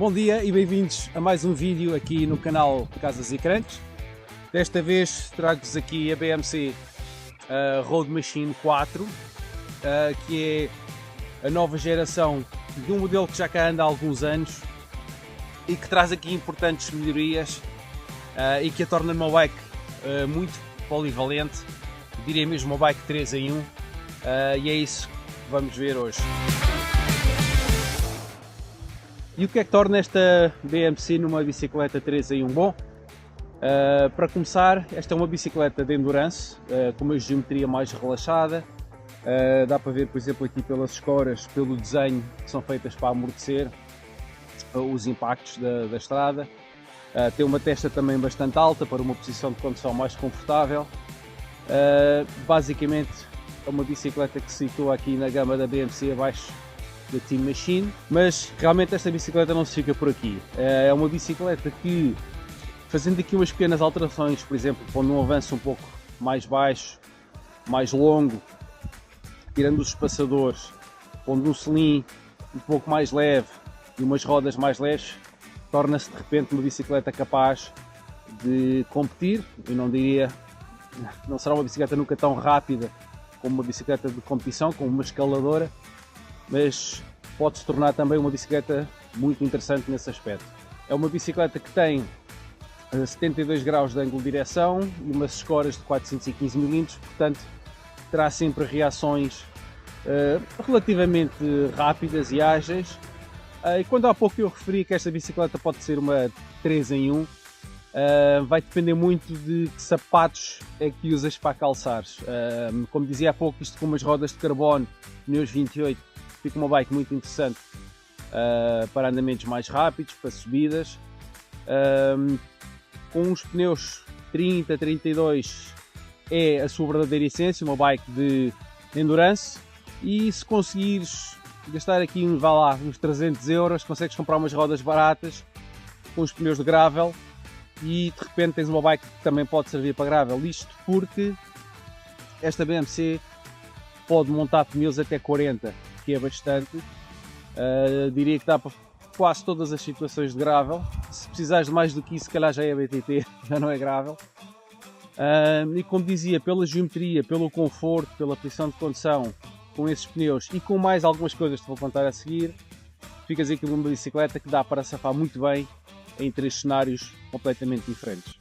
Bom dia e bem-vindos a mais um vídeo aqui no canal Casas e Ecrãs. Desta vez trago-vos aqui a BMC Road Machine 4, que é a nova geração de um modelo que já cá anda há alguns anos e que traz aqui importantes melhorias e que a torna uma bike muito polivalente, diria mesmo uma bike 3 em 1, e é isso que vamos ver hoje. E o que é que torna esta BMC numa bicicleta 3 em 1? Bom, para começar, esta é uma bicicleta de endurance, com uma geometria mais relaxada. Dá para ver, por exemplo, aqui pelas escoras, pelo desenho, que são feitas para amortecer os impactos da estrada. Tem uma testa também bastante alta para uma posição de condução mais confortável. Basicamente é uma bicicleta que se situa aqui na gama da BMC abaixo da Team Machine, mas realmente esta bicicleta não se fica por aqui. É uma bicicleta que, fazendo aqui umas pequenas alterações, por exemplo, pondo um avanço um pouco mais baixo, mais longo, tirando os espaçadores, pondo um selim um pouco mais leve e umas rodas mais leves, torna-se de repente uma bicicleta capaz de competir. Eu não diria, não será uma bicicleta nunca tão rápida como uma bicicleta de competição, como uma escaladora, mas pode se tornar também uma bicicleta muito interessante nesse aspecto. É uma bicicleta que tem 72 graus de ângulo de direção e umas escoras de 415 mm, portanto terá sempre reações relativamente rápidas e ágeis. E quando há pouco eu referi que esta bicicleta pode ser uma 3 em 1, vai depender muito de que sapatos é que usas para calçares. Como dizia há pouco, isto com umas rodas de carbono, pneus 28, fica uma bike muito interessante para andamentos mais rápidos, para subidas. Com os pneus 30, 32 é a sua verdadeira essência, uma bike de endurance, e se conseguires gastar aqui uns 300 euros, consegues comprar umas rodas baratas com os pneus de gravel e de repente tens uma bike que também pode servir para gravel. Isto porque esta BMC pode montar pneus até 40, que é bastante. Diria que dá para quase todas as situações de gravel. Se precisares de mais do que isso, se calhar já é BTT, já não é gravel. E como dizia, pela geometria, pelo conforto, pela posição de condução com esses pneus e com mais algumas coisas que te vou contar a seguir, ficas aqui numa bicicleta que dá para safar muito bem em 3 cenários completamente diferentes.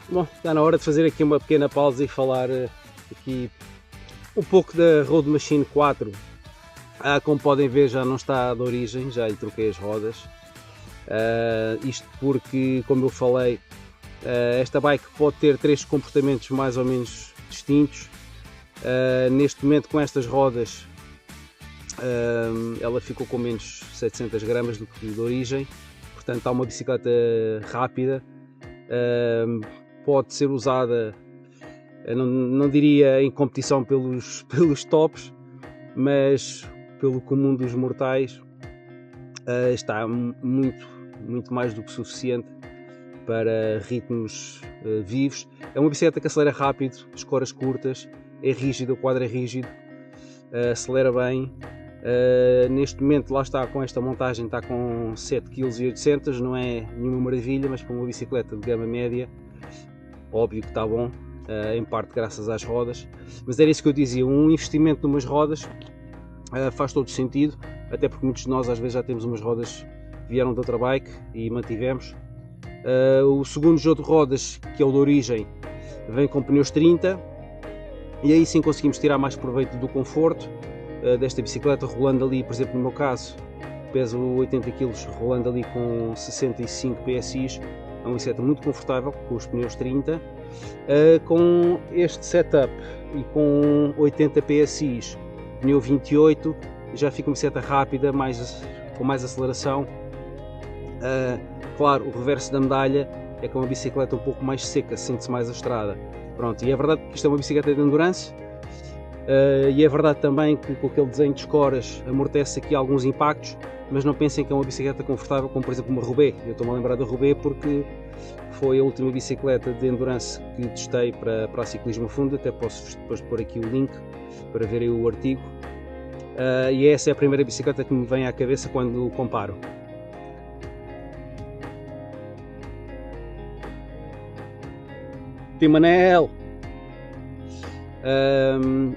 Bom, está na hora de fazer aqui uma pequena pausa e falar aqui um pouco da Road Machine 4. Como podem ver, já não está de origem, já lhe troquei as rodas. Isto porque, como eu falei, esta bike pode ter 3 comportamentos mais ou menos distintos. Neste momento, com estas rodas, ela ficou com menos 700 gramas do que de origem, portanto está uma bicicleta rápida. Pode ser usada, não diria em competição pelos tops, mas pelo comum dos mortais, está muito mais do que suficiente para ritmos vivos. É uma bicicleta que acelera rápido, escoras curtas, é rígida, o quadro é rígido, acelera bem. Neste momento, lá está, com esta montagem, está com 7,8 kg, não é nenhuma maravilha, mas para uma bicicleta de gama média, óbvio que está bom, em parte graças às rodas. Mas era isso que eu dizia, um investimento numas rodas faz todo sentido, até porque muitos de nós às vezes já temos umas rodas que vieram de outra bike e mantivemos. O segundo jogo de rodas, que é o de origem, vem com pneus 30, e aí sim conseguimos tirar mais proveito do conforto desta bicicleta, rolando ali, por exemplo, no meu caso, peso 80 kg, rolando ali com 65 PSI, é uma bicicleta muito confortável, com os pneus 30, com este setup e com 80 PSI, pneu 28, já fica uma bicicleta rápida, com mais aceleração. Claro, o reverso da medalha é que é uma bicicleta um pouco mais seca, sente-se mais a estrada. Pronto, e é verdade que isto é uma bicicleta de endurance, e é verdade também que com aquele desenho de escoras amortece aqui alguns impactos, mas não pensem que é uma bicicleta confortável como por exemplo uma Roubaix. Eu estou-me a lembrar da Roubaix porque foi a última bicicleta de endurance que testei para ciclismo a fundo, até posso depois pôr aqui o link para verem o artigo, e essa é a primeira bicicleta que me vem à cabeça quando comparo. Timanel!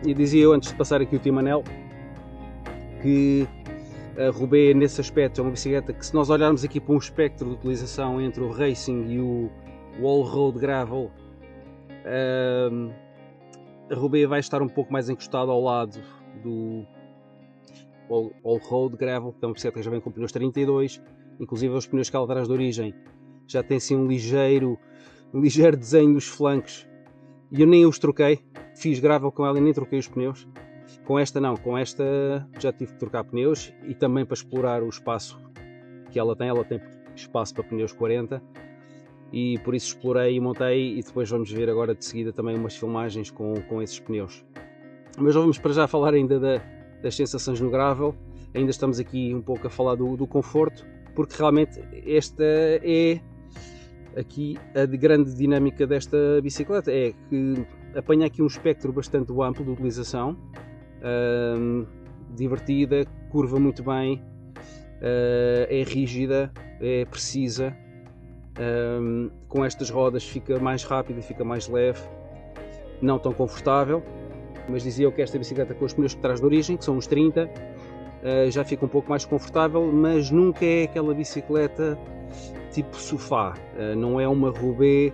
E dizia eu antes de passar aqui o Timanel que a Roubaix nesse aspecto é uma bicicleta que, se nós olharmos aqui para um espectro de utilização entre o racing e o all-road gravel, a Roubaix vai estar um pouco mais encostada ao lado do all-road gravel, que é uma bicicleta que já vem com pneus 32, inclusive os pneus que ela traz de origem já tem assim um ligeiro desenho nos flancos, e eu nem os troquei, fiz gravel com ela e nem troquei os pneus. Com esta não, com esta já tive que trocar pneus, e também para explorar o espaço que ela tem espaço para pneus 40, e por isso explorei e montei, e depois vamos ver agora de seguida também umas filmagens com esses pneus. Mas não vamos para já falar ainda das sensações no gravel, ainda estamos aqui um pouco a falar do conforto, porque realmente esta é aqui a grande dinâmica desta bicicleta, é que apanha aqui um espectro bastante amplo de utilização, divertida, curva muito bem, é rígida, é precisa, com estas rodas fica mais rápida, fica mais leve, não tão confortável, mas dizia eu que esta bicicleta com os pneus que traz de origem, que são os 30, já fica um pouco mais confortável, mas nunca é aquela bicicleta tipo sofá, não é uma Roubaix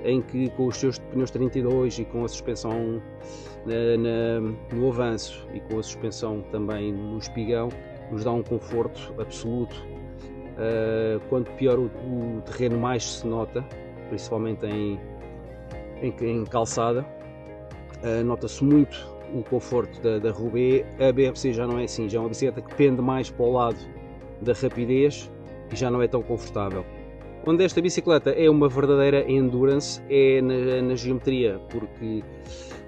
em que com os seus pneus 32 e com a suspensão no avanço e com a suspensão também no espigão, nos dá um conforto absoluto. Quanto pior o terreno, mais se nota, principalmente em calçada, nota-se muito o conforto da Roubaix. A BMC já não é assim, já é uma bicicleta que pende mais para o lado da rapidez e já não é tão confortável. Onde esta bicicleta é uma verdadeira endurance é na geometria, porque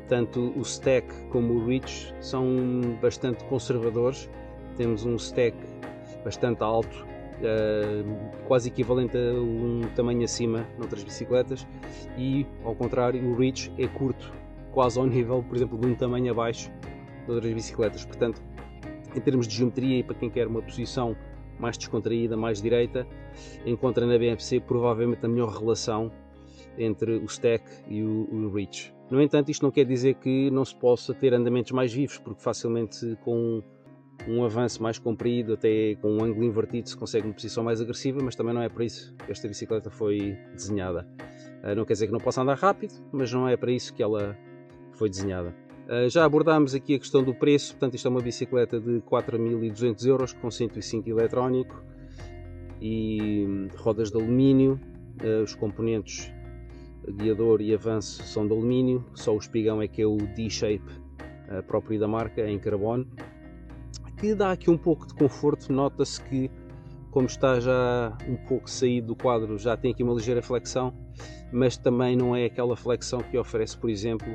tanto o stack como o reach são bastante conservadores. Temos um stack bastante alto, quase equivalente a um tamanho acima noutras bicicletas, e ao contrário o reach é curto, quase ao nível, por exemplo, de um tamanho abaixo de outras bicicletas. Portanto, em termos de geometria e para quem quer uma posição mais descontraída, mais direita, encontra na BMC provavelmente a melhor relação entre o stack e o reach. No entanto, isto não quer dizer que não se possa ter andamentos mais vivos, porque facilmente com um avanço mais comprido, até com um ângulo invertido, se consegue uma posição mais agressiva, mas também não é para isso que esta bicicleta foi desenhada. Não quer dizer que não possa andar rápido, mas não é para isso que ela foi desenhada. Já abordámos aqui a questão do preço, portanto isto é uma bicicleta de 4.200 euros com 105 eletrónico e rodas de alumínio, os componentes guiador e avanço são de alumínio, só o espigão é que é o D-Shape próprio da marca, em carbono, que dá aqui um pouco de conforto. Nota-se que, como está já um pouco saído do quadro, já tem aqui uma ligeira flexão, mas também não é aquela flexão que oferece, por exemplo,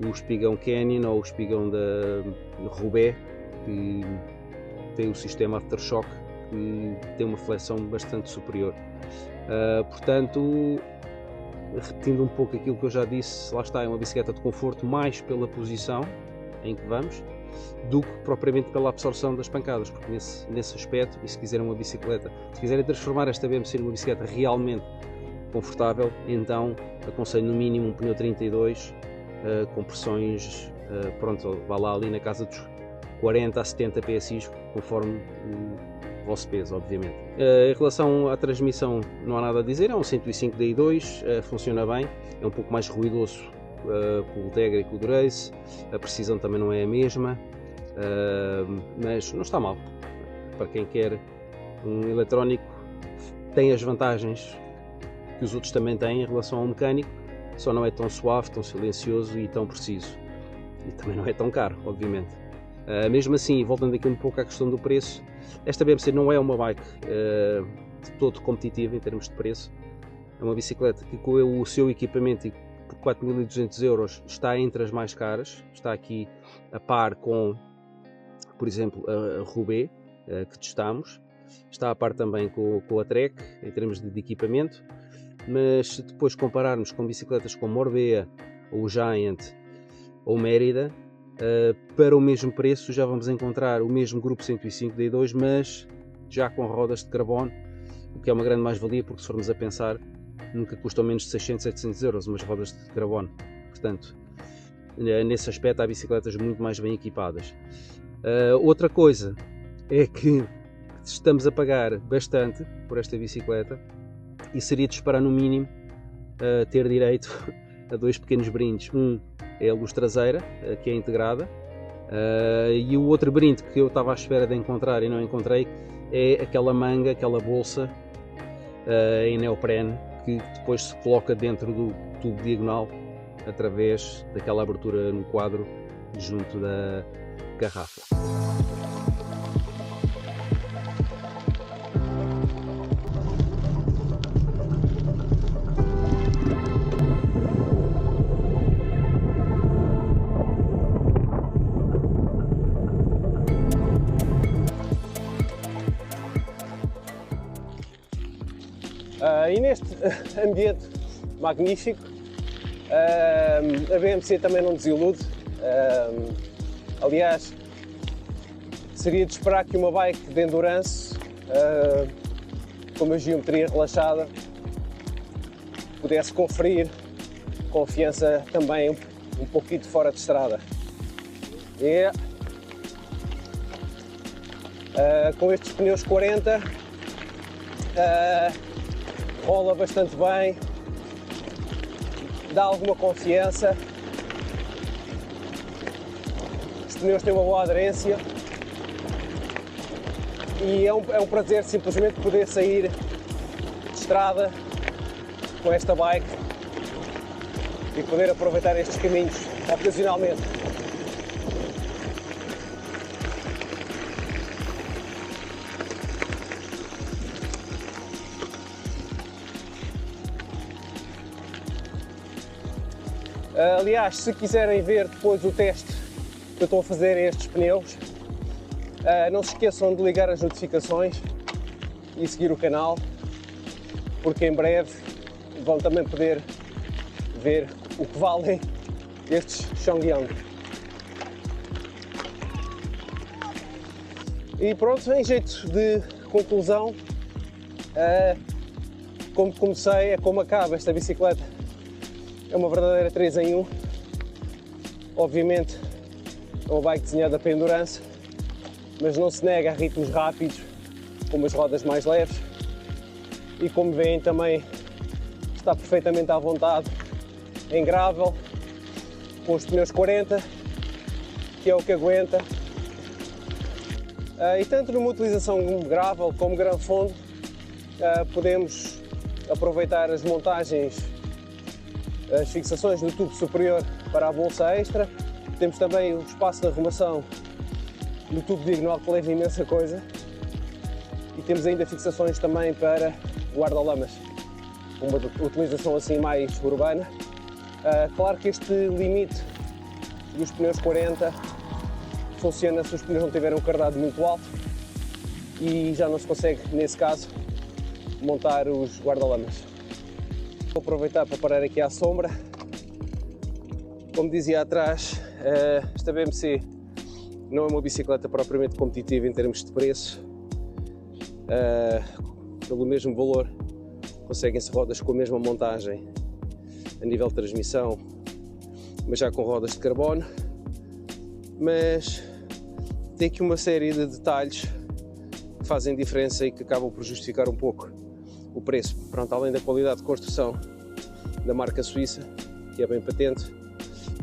o espigão Canyon ou o espigão da Roubaix, que tem o sistema Aftershock, que tem uma flexão bastante superior. Portanto, repetindo um pouco aquilo que eu já disse, lá está, é uma bicicleta de conforto mais pela posição em que vamos do que propriamente pela absorção das pancadas, porque nesse aspecto, e se quiserem uma bicicleta, se quiserem transformar esta BMC numa bicicleta realmente confortável, então aconselho no mínimo um pneu 32 com pressões, pronto, vá lá ali na casa dos 40 a 70 PSI, conforme o vosso peso, obviamente. Em relação à transmissão, não há nada a dizer, é um 105 Di2, funciona bem, é um pouco mais ruidoso com o Tegra e com o Durace, a precisão também não é a mesma, mas não está mal. Para quem quer um eletrónico, tem as vantagens que os outros também têm em relação ao mecânico, só não é tão suave, tão silencioso e tão preciso, e também não é tão caro, obviamente. Mesmo assim, voltando aqui um pouco à questão do preço, esta BMC não é uma bike de todo competitiva em termos de preço. É uma bicicleta que com o seu equipamento e por 4.200 euros está entre as mais caras, está aqui a par com, por exemplo, a Roubaix, que testamos, está a par também com a Trek em termos de equipamento, mas se depois compararmos com bicicletas como Orbea, ou Giant, ou Mérida, para o mesmo preço já vamos encontrar o mesmo grupo 105 D2, mas já com rodas de carbono, o que é uma grande mais-valia, porque se formos a pensar, nunca custam menos de 600, 700 euros umas rodas de carbono. Portanto, nesse aspecto há bicicletas muito mais bem equipadas. Outra coisa é que estamos a pagar bastante por esta bicicleta e seria de esperar no mínimo ter direito a dois pequenos brindes. Um é a luz traseira, que é integrada, e o outro brinde que eu estava à espera de encontrar e não encontrei é aquela manga, aquela bolsa em neoprene que depois se coloca dentro do tubo diagonal através daquela abertura no quadro junto da garrafa. E neste ambiente magnífico, a BMC também não desilude. Aliás, seria de esperar que uma bike de endurance, com uma geometria relaxada, pudesse conferir confiança também um pouquinho fora de estrada. E com estes pneus 40, rola bastante bem, dá alguma confiança, os pneus têm uma boa aderência e é um prazer simplesmente poder sair de estrada com esta bike e poder aproveitar estes caminhos ocasionalmente. Aliás, se quiserem ver depois o teste que eu estou a fazer a estes pneus, não se esqueçam de ligar as notificações e seguir o canal, porque em breve vão também poder ver o que valem estes Changyang. E pronto, em jeito de conclusão, como comecei, é como acaba esta bicicleta. É uma verdadeira 3 em 1. Obviamente é uma bike desenhada para endurance, mas não se nega a ritmos rápidos, com umas rodas mais leves. E como veem também está perfeitamente à vontade em gravel, com os pneus 40, que é o que aguenta. E tanto numa utilização gravel como gran fundo, podemos aproveitar as montagens, as fixações do tubo superior para a bolsa extra. Temos também o espaço de arrumação no tubo diagonal, que leva imensa coisa. E temos ainda fixações também para guarda-lamas, uma utilização assim mais urbana. Claro que este limite dos pneus 40 funciona se os pneus não tiverem um cardado muito alto e já não se consegue, nesse caso, montar os guarda-lamas. Vou aproveitar para parar aqui à sombra. Como dizia atrás, esta BMC não é uma bicicleta propriamente competitiva em termos de preço. Pelo mesmo valor conseguem-se rodas com a mesma montagem a nível de transmissão, mas já com rodas de carbono. Mas tem aqui uma série de detalhes que fazem diferença e que acabam por justificar um pouco o preço. Pronto, além da qualidade de construção da marca suíça, que é bem patente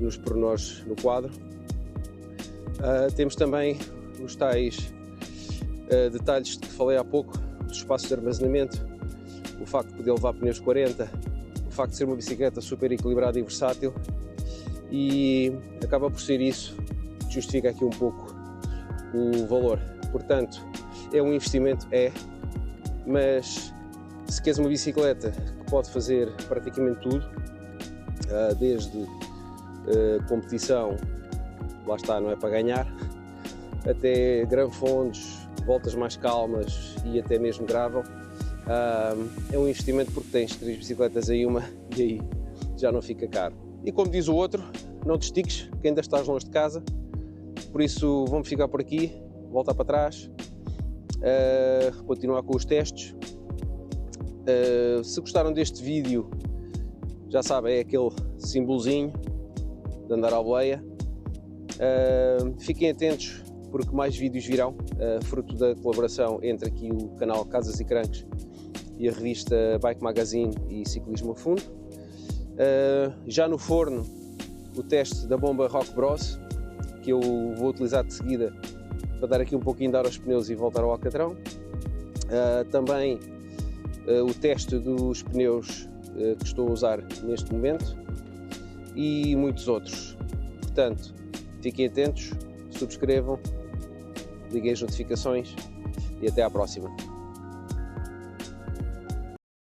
nos pormenores no quadro, temos também os tais detalhes de que falei há pouco, dos espaços de armazenamento, o facto de poder levar pneus 40, o facto de ser uma bicicleta super equilibrada e versátil, e acaba por ser isso que justifica aqui um pouco o valor. Portanto, é um investimento, mas Se queres uma bicicleta que pode fazer praticamente tudo, desde competição, lá está, não é para ganhar, até granfondos, voltas mais calmas e até mesmo gravel, é um investimento porque tens 3 bicicletas aí uma e aí já não fica caro. E como diz o outro, não te estiques, que ainda estás longe de casa, por isso vamos ficar por aqui, voltar para trás, continuar com os testes. Se gostaram deste vídeo, já sabem, é aquele símbolozinho de andar à boleia. Fiquem atentos porque mais vídeos virão, fruto da colaboração entre aqui o canal Casas e Crancos e a revista Bike Magazine e Ciclismo a Fundo. Já no forno, o teste da bomba Rock Bros, que eu vou utilizar de seguida para dar aqui um pouquinho de ar aos pneus e voltar ao alcatrão. Também o teste dos pneus que estou a usar neste momento e muitos outros. Portanto, fiquem atentos, subscrevam, liguem as notificações e até à próxima.